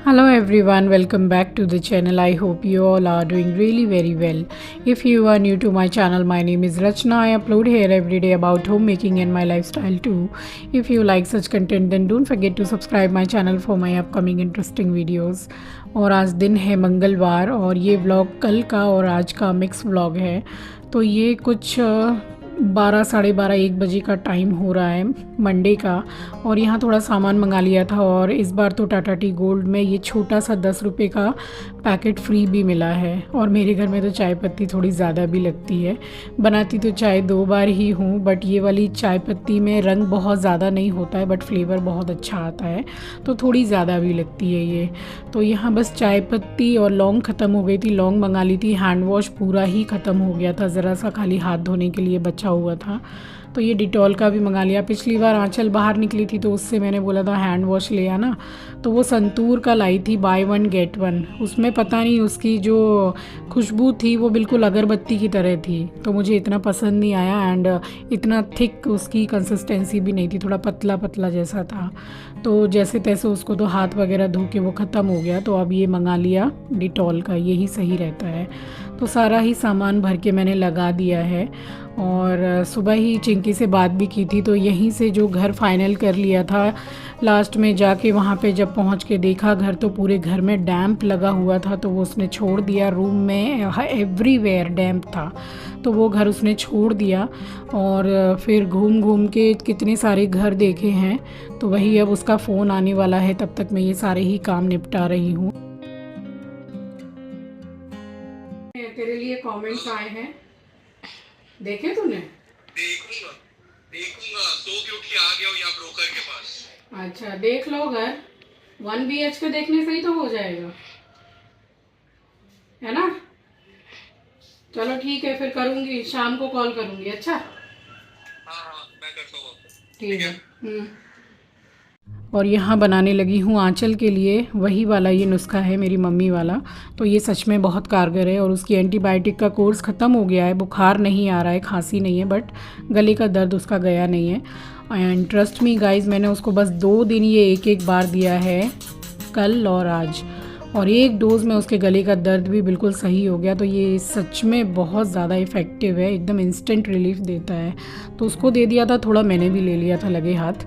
Hello everyone, welcome back to the channel. I hope you all are doing really very well. If you are new to my channel, my name is Rachna. I upload here every day about homemaking and my lifestyle too. If you like such content then don't forget to subscribe my channel for my upcoming interesting videos. और आज दिन है मंगलवार और ये vlog कल का और आज का मिक्स व्लॉग है। तो ये कुछ 12 साढ़े 12 1 बजे का टाइम हो रहा है मंडे का। और यहाँ थोड़ा सामान मंगा लिया था और इस बार तो टाटा टी गोल्ड में ये छोटा सा 10 रुपये का पैकेट फ्री भी मिला है। और मेरे घर में तो चाय पत्ती थोड़ी ज़्यादा भी लगती है। बनाती तो चाय 2 बार ही हूँ, बट ये वाली चाय पत्ती में रंग बहुत ज़्यादा नहीं होता है, बट फ्लेवर बहुत अच्छा आता है, तो थोड़ी ज़्यादा भी लगती है ये। तो यहाँ बस चाय पत्ती और लौंग ख़त्म हो गई थी। लौंग मंगा ली थी, हैंड वॉश पूरा ही ख़त्म हो गया था, ज़रा सा खाली हाथ धोने के लिए बचा हुआ था। तो ये डिटॉल का भी मंगा लिया। पिछली बार आंचल बाहर निकली थी तो उससे मैंने बोला था हैंड वॉश ले आना, तो वो संतूर का लाई थी बाय 1 गेट 1। उसमें पता नहीं उसकी जो खुशबू थी वो बिल्कुल अगरबत्ती की तरह थी, तो मुझे इतना पसंद नहीं आया। एंड इतना थिक उसकी कंसिस्टेंसी भी नहीं थी, थोड़ा पतला पतला जैसा था। तो जैसे तैसे उसको तो हाथ वगैरह धो के वो ख़त्म हो गया। तो अब ये मंगा लिया डिटॉल का, यही सही रहता है। तो सारा ही सामान भर के मैंने लगा दिया है। और सुबह ही चिंकी से बात भी की थी, तो यहीं से जो घर फाइनल कर लिया था लास्ट में जाके, वहाँ पे जब पहुँच के देखा घर, तो पूरे घर में डैम्प लगा हुआ था। तो वो उसने छोड़ दिया, रूम में एवरीवेयर डैम्प था, तो वो घर उसने छोड़ दिया। और फिर घूम घूम के कितने सारे घर देखे हैं, तो वही अब उसका फ़ोन आने वाला है, तब तक मैं ये सारे ही काम निपटा रही हूँ। तेरे लिए कमेंट्स आए हैं, देखे तूने? देखूंगा देखूंगा, सो के उठ के आ गया हूँ यहाँ ब्रोकर के पास। अच्छा देख लो, घर 1 BHK देखने से ही तो हो जाएगा, है ना? चलो ठीक है, फिर करूँगी, शाम को कॉल करूँगी। अच्छा हाँ मैं करता हूँ आपको। ठीक है। और यहाँ बनाने लगी हूँ आंचल के लिए वही वाला, ये नुस्खा है मेरी मम्मी वाला। तो ये सच में बहुत कारगर है और उसकी एंटीबायोटिक का कोर्स ख़त्म हो गया है। बुखार नहीं आ रहा है, खांसी नहीं है, बट गले का दर्द उसका गया नहीं है। एंड ट्रस्ट मी गाइस, मैंने उसको बस 2 दिन ये एक बार दिया है, कल और आज, और 1 डोज़ में उसके गले का दर्द भी बिल्कुल सही हो गया। तो ये सच में बहुत ज़्यादा इफ़ेक्टिव है, एकदम इंस्टेंट रिलीफ देता है। तो उसको दे दिया था, थोड़ा मैंने भी ले लिया था लगे हाथ।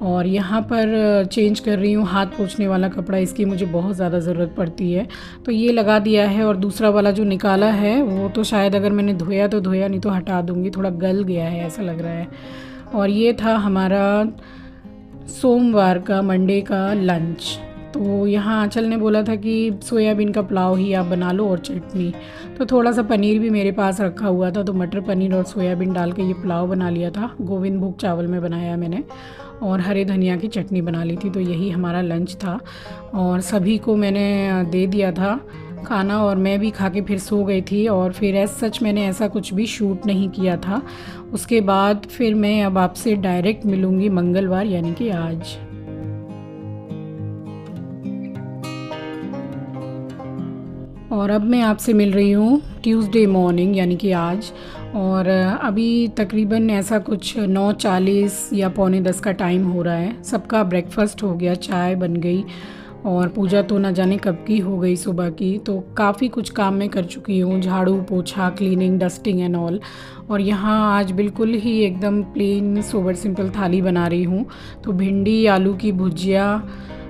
और यहाँ पर चेंज कर रही हूँ हाथ पोंछने वाला कपड़ा, इसकी मुझे बहुत ज़्यादा ज़रूरत पड़ती है, तो ये लगा दिया है। और दूसरा वाला जो निकाला है वो तो शायद अगर मैंने धोया तो धोया, नहीं तो हटा दूँगी, थोड़ा गल गया है ऐसा लग रहा है। और ये था हमारा सोमवार का, मंडे का लंच। तो यहाँ आंचल ने बोला था कि सोयाबीन का पुलाव ही आप बना लो और चटनी, तो थोड़ा सा पनीर भी मेरे पास रखा हुआ था, तो मटर पनीर और सोयाबीन डाल के ये पुलाव बना लिया था। गोविंद भोग चावल में बनाया मैंने, और हरे धनिया की चटनी बना ली थी। तो यही हमारा लंच था और सभी को मैंने दे दिया था खाना, और मैं भी खा के फिर सो गई थी। और फिर सच मैंने ऐसा कुछ भी शूट नहीं किया था। उसके बाद फिर मैं अब आपसे डायरेक्ट मिलूँगी मंगलवार, यानी कि आज। और अब मैं आपसे मिल रही हूँ ट्यूसडे मॉर्निंग, यानी कि आज। और अभी तकरीबन ऐसा कुछ 9:40 या पौने 10 का टाइम हो रहा है। सबका ब्रेकफास्ट हो गया, चाय बन गई, और पूजा तो ना जाने कब की हो गई सुबह की। तो काफ़ी कुछ काम मैं कर चुकी हूँ, झाड़ू पोछा, क्लीनिंग, डस्टिंग एंड ऑल। और यहाँ आज बिल्कुल ही एकदम प्लेन सोबर सिंपल थाली बना रही हूँ। तो भिंडी, आलू की भुजिया,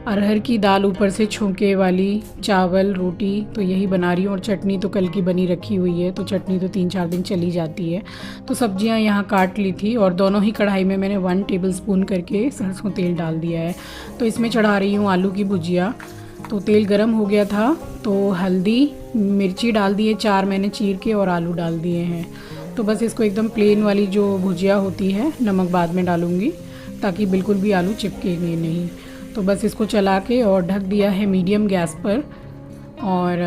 अरहर की दाल ऊपर से छौंके वाली, चावल, रोटी, तो यही बना रही हूँ। और चटनी तो कल की बनी रखी हुई है, तो चटनी तो 3-4 दिन चली जाती है। तो सब्जियाँ यहाँ काट ली थी और दोनों ही कढ़ाई में मैंने 1 टेबलस्पून करके सरसों तेल डाल दिया है। तो इसमें चढ़ा रही हूँ आलू की भुजिया। तो तेल गरम हो गया था, तो हल्दी मिर्ची डाल दिए 4 मैंने चीर के, और आलू डाल दिए हैं। तो बस इसको एकदम प्लेन वाली जो भुजिया होती है, नमक बाद में डालूँगी ताकि बिल्कुल भी आलू चिपकेंगे नहीं। तो बस इसको चला के और ढक दिया है मीडियम गैस पर। और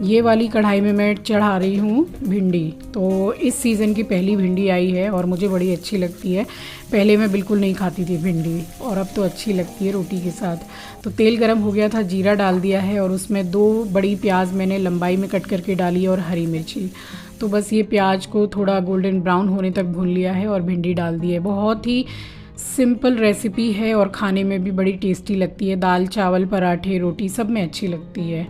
ये वाली कढ़ाई में मैं चढ़ा रही हूँ भिंडी। तो इस सीज़न की पहली भिंडी आई है और मुझे बड़ी अच्छी लगती है। पहले मैं बिल्कुल नहीं खाती थी भिंडी, और अब तो अच्छी लगती है रोटी के साथ। तो तेल गरम हो गया था, जीरा डाल दिया है, और उसमें 2 बड़ी प्याज मैंने लंबाई में कट करके डाली, और हरी मिर्ची। तो बस ये प्याज को थोड़ा गोल्डन ब्राउन होने तक भून लिया है और भिंडी डाल दी है। बहुत ही सिंपल रेसिपी है और खाने में भी बड़ी टेस्टी लगती है। दाल चावल पराठे रोटी सब में अच्छी लगती है।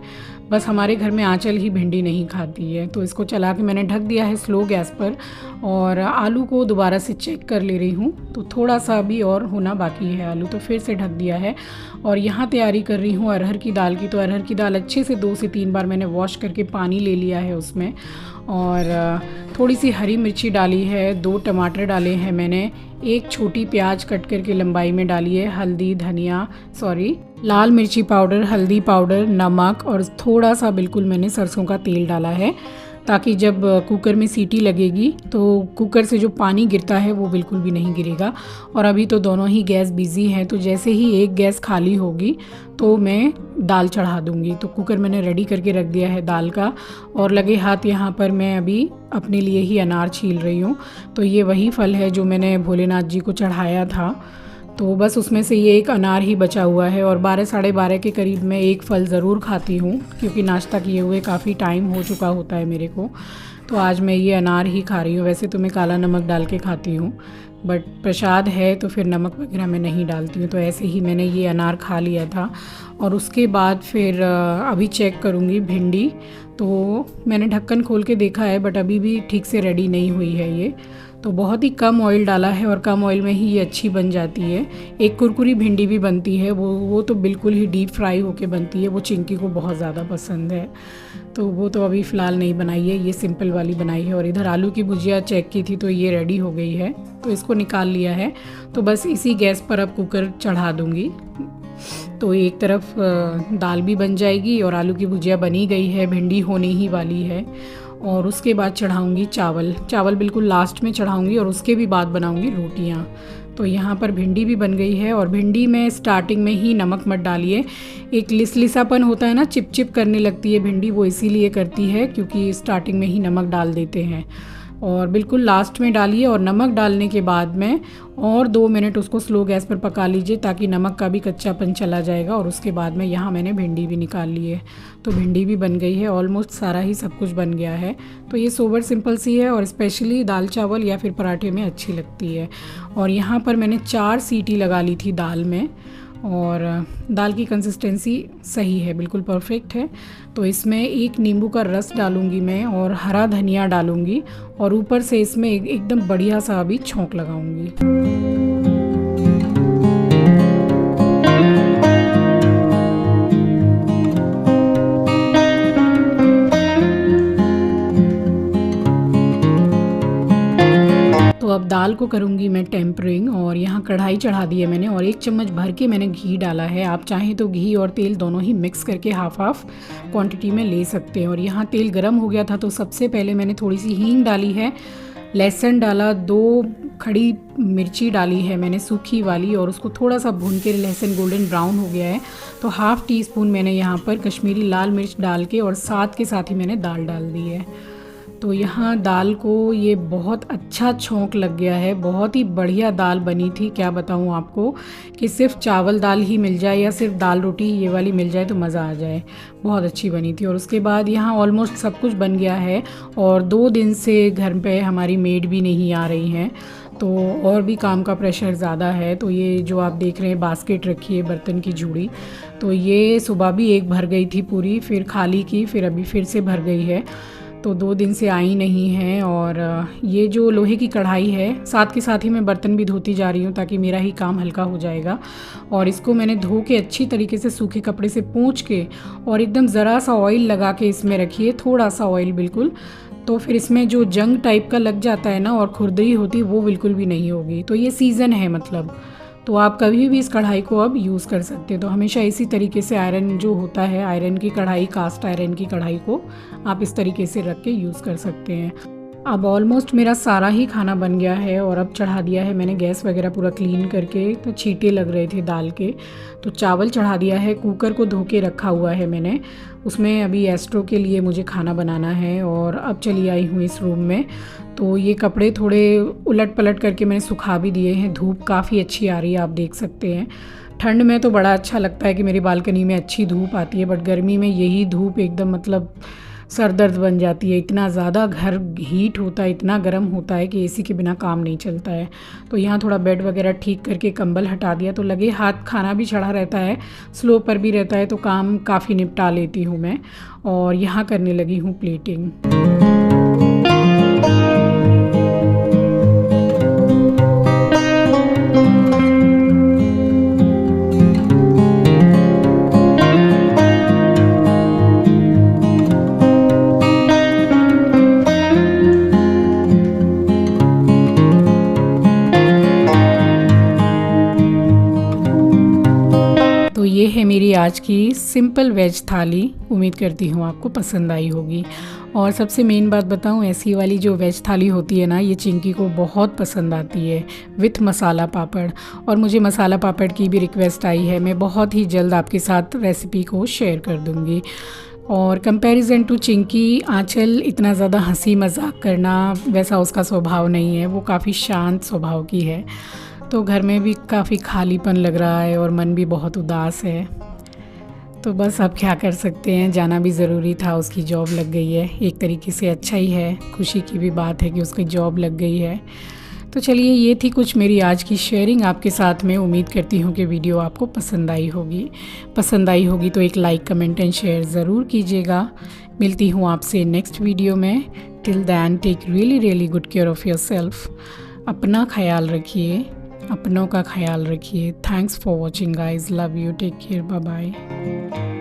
बस हमारे घर में आंचल ही भिंडी नहीं खाती है। तो इसको चला के मैंने ढक दिया है स्लो गैस पर और आलू को दोबारा से चेक कर ले रही हूँ। तो थोड़ा सा अभी और होना बाकी है आलू, तो फिर से ढक दिया है। और यहाँ तैयारी कर रही हूँ अरहर की दाल की। तो अरहर की दाल अच्छे से 2 से 3 बार मैंने वॉश करके पानी ले लिया है उसमें। और थोड़ी सी हरी मिर्ची डाली है, 2 टमाटर डाले हैं मैंने, 1 छोटी प्याज कट करके लंबाई में डाली है, हल्दी लाल मिर्ची पाउडर, हल्दी पाउडर, नमक और थोड़ा सा बिल्कुल मैंने सरसों का तेल डाला है ताकि जब कुकर में सीटी लगेगी तो कुकर से जो पानी गिरता है वो बिल्कुल भी नहीं गिरेगा। और अभी तो दोनों ही गैस बिज़ी हैं, तो जैसे ही एक गैस खाली होगी तो मैं दाल चढ़ा दूँगी। तो कुकर मैंने रेडी करके रख दिया है दाल का। और लगे हाथ यहाँ पर मैं अभी अपने लिए ही अनार छील रही हूँ। तो ये वही फल है जो मैंने भोलेनाथ जी को चढ़ाया था। तो बस उसमें से ये एक अनार ही बचा हुआ है। और 12 साढ़े 12 के करीब मैं एक फ़ल ज़रूर खाती हूँ क्योंकि नाश्ता किए हुए काफ़ी टाइम हो चुका होता है मेरे को। तो आज मैं ये अनार ही खा रही हूँ। वैसे तो मैं काला नमक डाल के खाती हूँ, बट प्रसाद है तो फिर नमक वगैरह मैं नहीं डालती हूँ। तो ऐसे ही मैंने ये अनार खा लिया था। और उसके बाद फिर अभी चेक करूँगी भिंडी। तो मैंने ढक्कन खोल के देखा है बट अभी भी ठीक से रेडी नहीं हुई है ये। तो बहुत ही कम ऑयल डाला है और कम ऑयल में ही ये अच्छी बन जाती है। एक कुरकुरी भिंडी भी बनती है, वो तो बिल्कुल ही डीप फ्राई होके बनती है। वो चिंकी को बहुत ज़्यादा पसंद है, तो वो तो अभी फ़िलहाल नहीं बनाई है, ये सिंपल वाली बनाई है। और इधर आलू की भुजिया चेक की थी तो ये रेडी हो गई है, तो इसको निकाल लिया है। तो बस इसी गैस पर अब कुकर चढ़ा दूँगी। तो एक तरफ दाल भी बन जाएगी और आलू की भुजिया बनी गई है, भिंडी होने ही वाली है। और उसके बाद चढ़ाऊँगी चावल बिल्कुल लास्ट में चढ़ाऊँगी और उसके भी बाद बनाऊँगी रोटियाँ। तो यहाँ पर भिंडी भी बन गई है। और भिंडी में स्टार्टिंग में ही नमक मत डालिए, एक लिसलिसापन होता है ना, चिपचिप करने लगती है भिंडी, वो इसीलिए करती है क्योंकि स्टार्टिंग में ही नमक डाल देते हैं। और बिल्कुल लास्ट में डालिए और नमक डालने के बाद में और 2 मिनट उसको स्लो गैस पर पका लीजिए ताकि नमक का भी कच्चापन चला जाएगा। और उसके बाद में यहाँ मैंने भिंडी भी निकाल ली है। तो भिंडी भी बन गई है, ऑलमोस्ट सारा ही सब कुछ बन गया है। तो ये सोबर सिंपल सी है और स्पेशली दाल चावल या फिर पराठे में अच्छी लगती है। और यहाँ पर मैंने 4 सीटी लगा ली थी दाल में और दाल की कंसिस्टेंसी सही है, बिल्कुल परफेक्ट है। तो इसमें 1 नींबू का रस डालूंगी मैं और हरा धनिया डालूंगी और ऊपर से इसमें एकदम बढ़िया सा अभी छौंक लगाऊंगी। तो अब दाल को करूँगी मैं टेम्परिंग और यहाँ कढ़ाई चढ़ा दी है मैंने और 1 चम्मच भर के मैंने घी डाला है। आप चाहें तो घी और तेल दोनों ही मिक्स करके हाफ क्वांटिटी में ले सकते हैं। और यहाँ तेल गरम हो गया था तो सबसे पहले मैंने थोड़ी सी हींग डाली है, लहसुन डाला, 2 खड़ी मिर्ची डाली है मैंने सूखी वाली और उसको थोड़ा सा भून के लहसुन गोल्डन ब्राउन हो गया है तो ½ टीस्पून मैंने यहाँ पर कश्मीरी लाल मिर्च डाल के और साथ के साथ ही मैंने दाल डाल दी है। तो यहाँ दाल को ये बहुत अच्छा छौंक लग गया है, बहुत ही बढ़िया दाल बनी थी। क्या बताऊँ आपको कि सिर्फ चावल दाल ही मिल जाए या सिर्फ दाल रोटी ये वाली मिल जाए तो मज़ा आ जाए, बहुत अच्छी बनी थी। और उसके बाद यहाँ ऑलमोस्ट सब कुछ बन गया है और 2 दिन से घर पे हमारी मेड भी नहीं आ रही हैं तो और भी काम का प्रेशर ज़्यादा है। तो ये जो आप देख रहे हैं बास्केट रखी है बर्तन की जूड़ी, तो ये सुबह भी एक भर गई थी पूरी, फिर खाली की, फिर अभी फिर से भर गई है। तो 2 दिन से आई नहीं है। और ये जो लोहे की कढ़ाई है साथ के साथ ही मैं बर्तन भी धोती जा रही हूँ ताकि मेरा ही काम हल्का हो जाएगा। और इसको मैंने धो के अच्छी तरीके से सूखे कपड़े से पोंछ के और एकदम ज़रा सा ऑयल लगा के इसमें रखिए, थोड़ा सा ऑयल बिल्कुल, तो फिर इसमें जो जंग टाइप का लग जाता है ना और खुरदरी होती वो बिल्कुल भी नहीं होगी। तो ये सीज़न है मतलब, तो आप कभी भी इस कढ़ाई को अब यूज़ कर सकते हो। तो हमेशा इसी तरीके से आयरन जो होता है, आयरन की कढ़ाई, कास्ट आयरन की कढ़ाई को आप इस तरीके से रख के यूज़ कर सकते हैं। अब ऑलमोस्ट मेरा सारा ही खाना बन गया है और अब चढ़ा दिया है मैंने गैस वगैरह पूरा क्लीन करके, तो छींटे लग रहे थे दाल के। तो चावल चढ़ा दिया है, कुकर को धो के रखा हुआ है मैंने, उसमें अभी एस्ट्रो के लिए मुझे खाना बनाना है। और अब चली आई हूँ इस रूम में। तो ये कपड़े थोड़े उलट पलट करके मैंने सुखा भी दिए हैं, धूप काफ़ी अच्छी आ रही है, आप देख सकते हैं। ठंड में तो बड़ा अच्छा लगता है कि मेरी बालकनी में अच्छी धूप आती है, बट गर्मी में यही धूप एकदम मतलब सर दर्द बन जाती है। इतना ज़्यादा घर हीट होता है, इतना गर्म होता है कि एसी के बिना काम नहीं चलता है। तो यहाँ थोड़ा बेड वगैरह ठीक करके कंबल हटा दिया, तो लगे हाथ खाना भी चढ़ा रहता है, स्लो पर भी रहता है, तो काम काफ़ी निपटा लेती हूँ मैं। और यहाँ करने लगी हूँ प्लेटिंग। तो ये है मेरी आज की सिंपल वेज थाली। उम्मीद करती हूँ आपको पसंद आई होगी। और सबसे मेन बात बताऊँ, ऐसी वाली जो वेज थाली होती है ना, ये चिंकी को बहुत पसंद आती है विथ मसाला पापड़। और मुझे मसाला पापड़ की भी रिक्वेस्ट आई है, मैं बहुत ही जल्द आपके साथ रेसिपी को शेयर कर दूँगी। और कंपैरिजन टू चिंकी, आंचल इतना ज़्यादा हंसी मजाक करना वैसा उसका स्वभाव नहीं है, वो काफ़ी शांत स्वभाव की है। तो घर में भी काफ़ी खालीपन लग रहा है और मन भी बहुत उदास है। तो बस अब क्या कर सकते हैं, जाना भी ज़रूरी था, उसकी जॉब लग गई है। एक तरीके से अच्छा ही है, खुशी की भी बात है कि उसकी जॉब लग गई है। तो चलिए, ये थी कुछ मेरी आज की शेयरिंग आपके साथ में। उम्मीद करती हूँ कि वीडियो आपको पसंद आई होगी तो एक लाइक, कमेंट एंड शेयर ज़रूर कीजिएगा। मिलती हूँ आपसे नेक्स्ट वीडियो में। Till then, take really good care of yourself. अपना ख्याल रखिए, अपनों का ख्याल रखिए। Thanks for watching guys, love you, take care, bye bye.